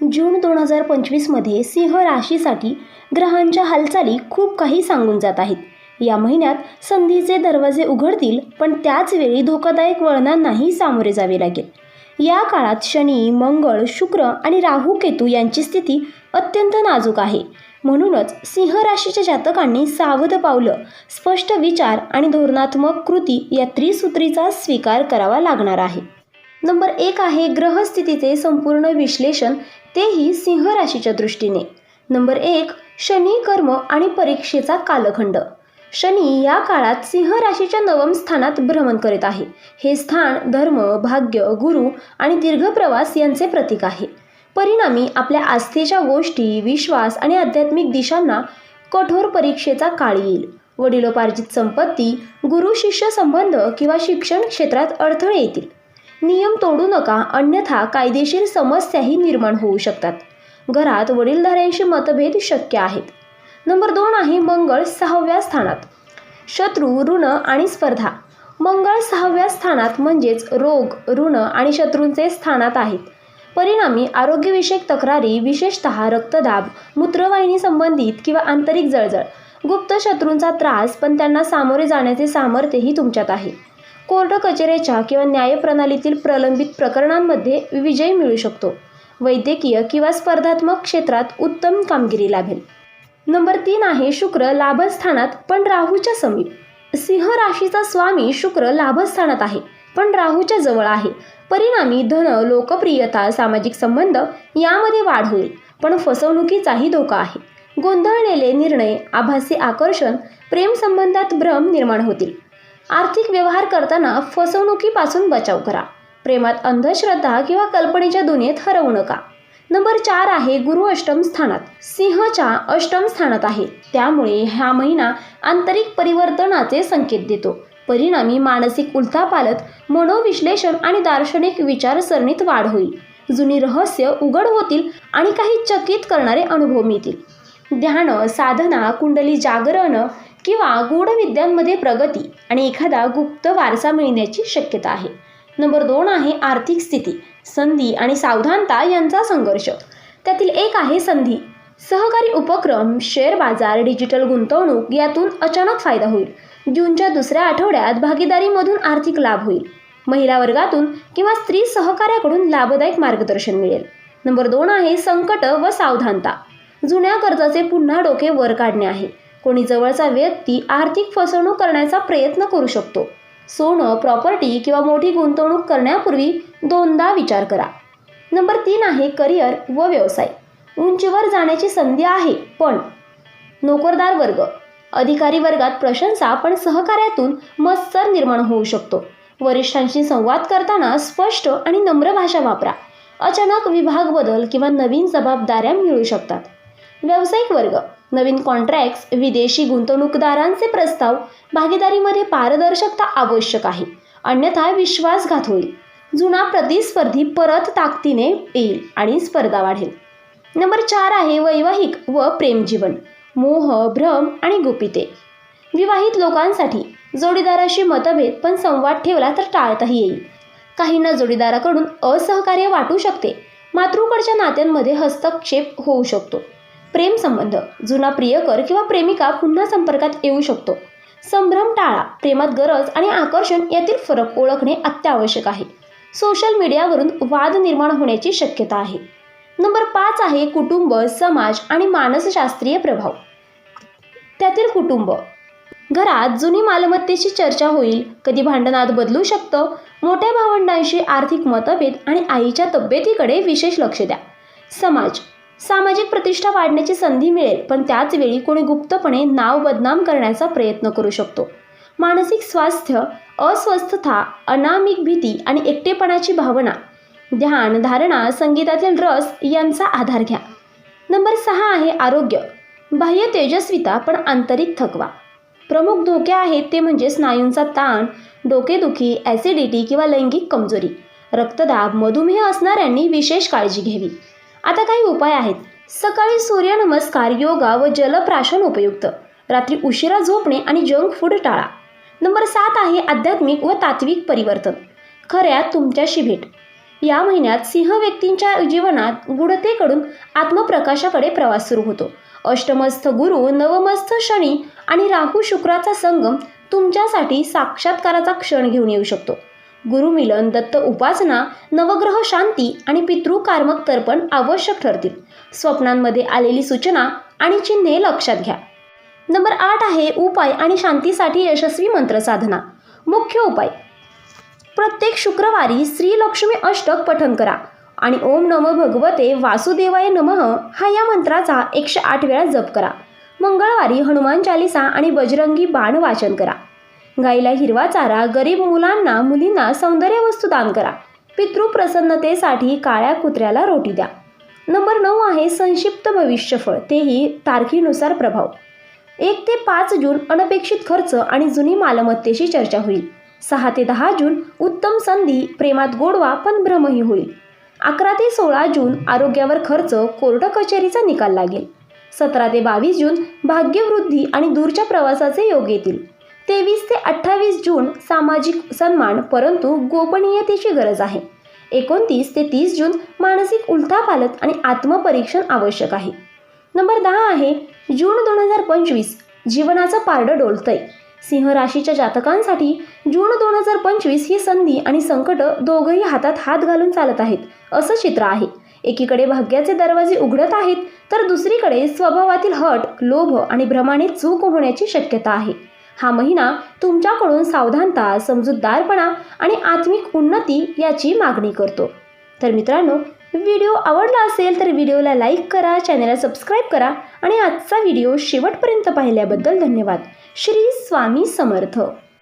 जून 2025मध्ये सिंह राशीसाठी ग्रहांच्या हालचाली खूप काही सांगून जात आहेत. या महिन्यात संधीचे दरवाजे उघडतील, पण त्याच वेळी धोकादायक वळणांनाही सामोरे जावे लागेल. या काळात शनी, मंगळ, शुक्र आणि राहू केतू यांची स्थिती अत्यंत नाजूक आहे. म्हणूनच सिंह राशीच्या जातकांनी सावध पावलं, स्पष्ट विचार आणि धोरणात्मक कृती या त्रिसूत्रीचा स्वीकार करावा लागणार आहे. नंबर 1 आहे ग्रहस्थितीचे संपूर्ण विश्लेषण, तेही सिंह राशीच्या दृष्टीने. नंबर 1, शनी, कर्म आणि परीक्षेचा कालखंड. शनी या काळात सिंह राशीच्या नवम स्थानात भ्रमण करीत आहे. हे स्थान धर्म, भाग्य, गुरु आणि दीर्घ प्रवास यांचे प्रतीक आहे. परिणामी आपल्या आस्थेच्या गोष्टी, विश्वास आणि आध्यात्मिक दिशांना कठोर परीक्षेचा काळ येईल. वडिलोपार्जित संपत्ती, गुरु शिष्य संबंध किंवा शिक्षण क्षेत्रात अडथळे येतील. नियम तोडू नका, अन्यथा कायदेशीर समस्याही निर्माण होऊ शकतात. घरात वडीलधाऱ्यांशी मतभेद शक्य आहेत. नंबर 2 आहे मंगळ 6व्या स्थानात. शत्रू, ऋण आणि स्पर्धा. मंगळ 6व्या स्थानात म्हणजेच रोग, ऋण आणि शत्रूंचे स्थानात आहेत. परिणामी आरोग्यविषयक तक्रारी, विशेषतः रक्तदाब, मूत्रवाहिनी संबंधित किंवा आंतरिक जळजळ, गुप्त शत्रूंचा त्रास, पण त्यांना सामोरे जाण्याचे सामर्थ्यही तुमच्यात आहे. कोर्ट कचेरीच्या किंवा न्यायप्रणालीतील प्रलंबित प्रकरणांमध्ये विजय मिळू शकतो. वैद्यकीय किंवा स्पर्धात्मक क्षेत्रात उत्तम कामगिरी लाभेल. नंबर 3 आहे शुक्र लाभस्थानात पण राहूच्या समीप. सिंह राशीचा स्वामी शुक्र लाभस्थानात आहे, पण राहूच्या जवळ आहे. परिणामी धन, लोकप्रियता, सामाजिक संबंध यामध्ये वाढ होईल, पण फसवणुकीचाही धोका आहे. गोंधळलेले निर्णय, आभासी आकर्षण, प्रेम संबंधात भ्रम निर्माण होतील. आर्थिक व्यवहार करताना फसवणुकीपासून बचाव करा. प्रेमात अंधश्रद्धा किंवा कल्पनेच्या दुनियेत हरवू नका. नंबर 4 आहे गुरु अष्टम स्थानात. सिंहच्या अष्टम स्थानात आहे, त्यामुळे हा महिना आंतरिक परिवर्तनाचे संकेत देतो. परिणामी मानसिक उलथापालथ, मनोविश्लेषण आणि दार्शनिक विचारसरणीत वाढ होईल. जुनी रहस्य उघड होतील आणि काही चकित करणारे अनुभव मिळतील. ध्यान, साधना, कुंडली जागरण किंवा गूढ विद्यांमध्ये प्रगती आणि एखादा गुप्त वारसा मिळण्याची शक्यता आहे. नंबर 2 आहे आर्थिक स्थिती. संधी आणि सावधानता यांचा संघर्ष. त्यातील एक आहे संधी. सहकारी उपक्रम, शेअर बाजार, डिजिटल गुंतवणूक यातून अचानक फायदा होईल. जूनच्या दुसऱ्या आठवड्यात भागीदारीमधून आर्थिक लाभ होईल. महिला वर्गातून किंवा स्त्री सहकार्याकडून लाभदायक मार्गदर्शन मिळेल. नंबर 2 आहे संकट व सावधानता. जुन्या कर्जाचे पुन्हा डोके वर काढणे आहे. कोणी जवळचा व्यक्ती आर्थिक फसवणूक करण्याचा प्रयत्न करू शकतो. सोनं, प्रॉपर्टी किंवा मोठी गुंतवणूक करण्यापूर्वी दोनदा विचार करा. नंबर 3 आहे करिअर व व्यवसाय. उंचीवर जाण्याची संधी आहे, पण नोकरदार वर्ग, अधिकारी वर्गात प्रशंसा, पण सहकार्यातून मत्सर निर्माण होऊ शकतो. वरिष्ठांशी संवाद करताना स्पष्ट आणि नम्र भाषा वापरा. अचानक विभाग बदल किंवा नवीन जबाबदाऱ्या मिळू शकतात. व्यावसायिक वर्ग, नवीन कॉन्ट्रॅक्ट्स, विदेशी गुंतवणूकदारांचे प्रस्ताव, भागीदारीमध्ये पारदर्शकता आवश्यक आहे, अन्यथा विश्वासघात होईल. जुना प्रतिस्पर्धी परत ताकदीने येईल आणि स्पर्धा वाढेल. नंबर 4 आहे वैवाहिक व प्रेमजीवन. मोह, भ्रम आणि गुपिते. विवाहित लोकांसाठी जोडीदाराशी मतभेद, पण संवाद ठेवला तर टाळताही येईल. काहींना जोडीदाराकडून असहकार्य वाटू शकते. मातृकडच्या नात्यांमध्ये हस्तक्षेप होऊ शकतो. प्रेम संबंध, जुना प्रियकर किंवा प्रेमिका पुन्हा संपर्कात येऊ शकतो. संभ्रम टाळा. प्रेमात गरज आणि आकर्षण यातील फरक ओळखणे अत्यावश्यक आहे. सोशल मीडियावरून वाद निर्माण होण्याची शक्यता आहे. नंबर 5 आहे कुटुंब, समाज आणि मानसशास्त्रीय प्रभाव. त्यातील कुटुंब. घरात जुनी मालमत्तेची चर्चा होईल. कधी भांडणात बदलू शकतं. मोठ्या भावंडांशी आर्थिक मतभेद आणि आईच्या तब्येतीकडे विशेष लक्ष द्या. समाज. सामाजिक प्रतिष्ठा वाढण्याची संधी मिळेल, पण त्याच वेळी कोणी गुप्तपणे नाव बदनाम करण्याचा प्रयत्न करू शकतो. मानसिक स्वास्थ्य, अस्वस्थता, अनामिक भीती आणि एकटेपणाची भावना. ध्यान, धारणा, संगीतातील रस यांचा आधार घ्या. नंबर 6 आहे आरोग्य. बाह्य तेजस्विता, पण आंतरिक थकवा. प्रमुख धोके आहेत ते म्हणजे स्नायूंचा ताण, डोकेदुखी, ॲसिडिटी किंवा लैंगिक कमजोरी. रक्तदाब, मधुमेह असणाऱ्यांनी विशेष काळजी घ्यावी. आता काही उपाय आहेत. सकाळी सूर्यनमस्कार, योगा व जलप्राशन उपयुक्त. रात्री उशिरा झोपणे आणि जंक फूड टाळा. नंबर 7 आहे आध्यात्मिक व तात्विक परिवर्तन. खऱ्या तुमच्याशी भेट. या महिन्यात सिंह व्यक्तींच्या जीवनात गूढतेकडून आत्मप्रकाशाकडे प्रवास सुरू होतो. अष्टमस्थ गुरु, नवमस्थ शनी आणि राहू शुक्राचा संगम तुमच्यासाठी साक्षात्काराचा क्षण घेऊन येऊ शकतो. गुरुमिलन, दत्त उपासना, नवग्रह शांती आणि पितृकार्मक तर्पण आवश्यक ठरतील. स्वप्नांमध्ये आलेली सूचना आणि चिन्हे लक्षात घ्या. नंबर 8 आहे उपाय आणि शांतीसाठी यशस्वी मंत्र साधना. मुख्य उपाय: प्रत्येक शुक्रवारी श्री लक्ष्मी अष्टक पठण करा आणि ओम नमो भगवते वासुदेवाय नमः हा या मंत्राचा 108 वेळा जप करा. मंगळवारी हनुमान चालिसा आणि बजरंगी बाण वाचन करा. गाईला हिरवा चारा, गरीब मुलांना मुलींना सौंदर्य वस्तू दान करा. पितृप्रसन्नतेसाठी काळ्या कुत्र्याला रोटी द्या. नंबर 9 आहे संक्षिप्त भविष्यफळ, तेही तारखेनुसार प्रभाव. 1 ते 5 जून अनपेक्षित खर्च आणि जुनी मालमत्तेची चर्चा होईल. 6 ते 10 जून उत्तम संधी, प्रेमात गोडवा पण भ्रमही होईल. 11 ते 16 जून आरोग्यावर खर्च, कोर्ट कचेरीचा निकाल लागेल. 17 ते 22 जून भाग्यवृद्धी आणि दूरच्या प्रवासाचे योग येतील. 23 ते 28 जून सामाजिक सन्मान, परंतु गोपनीयतेची गरज आहे. 29 ते 30 जून मानसिक उलथापालथ आणि आत्मपरीक्षण आवश्यक आहे. नंबर 10 आहे जून 2025. जीवनाचं पारडं डोलतंय. सिंह राशीच्या जातकांसाठी जून 2025 ही संधी आणि संकट दोघंही हातात हात घालून चालत आहेत असं चित्र आहे. एकीकडे भाग्याचे दरवाजे उघडत आहेत, तर दुसरीकडे स्वभावातील हट, लोभ आणि भ्रमाने चूक होण्याची शक्यता आहे. हा महिना तुमच्याकडून सावधानता, समजूतदारपणा आणि आत्मिक उन्नती याची मागणी करतो. तर मित्रांनो, व्हिडिओ आवडला असेल तर व्हिडिओला लाईक करा, चॅनलला सबस्क्राईब करा आणि आजचा व्हिडिओ शेवटपर्यंत पाहिल्याबद्दल धन्यवाद. श्री स्वामी समर्थ.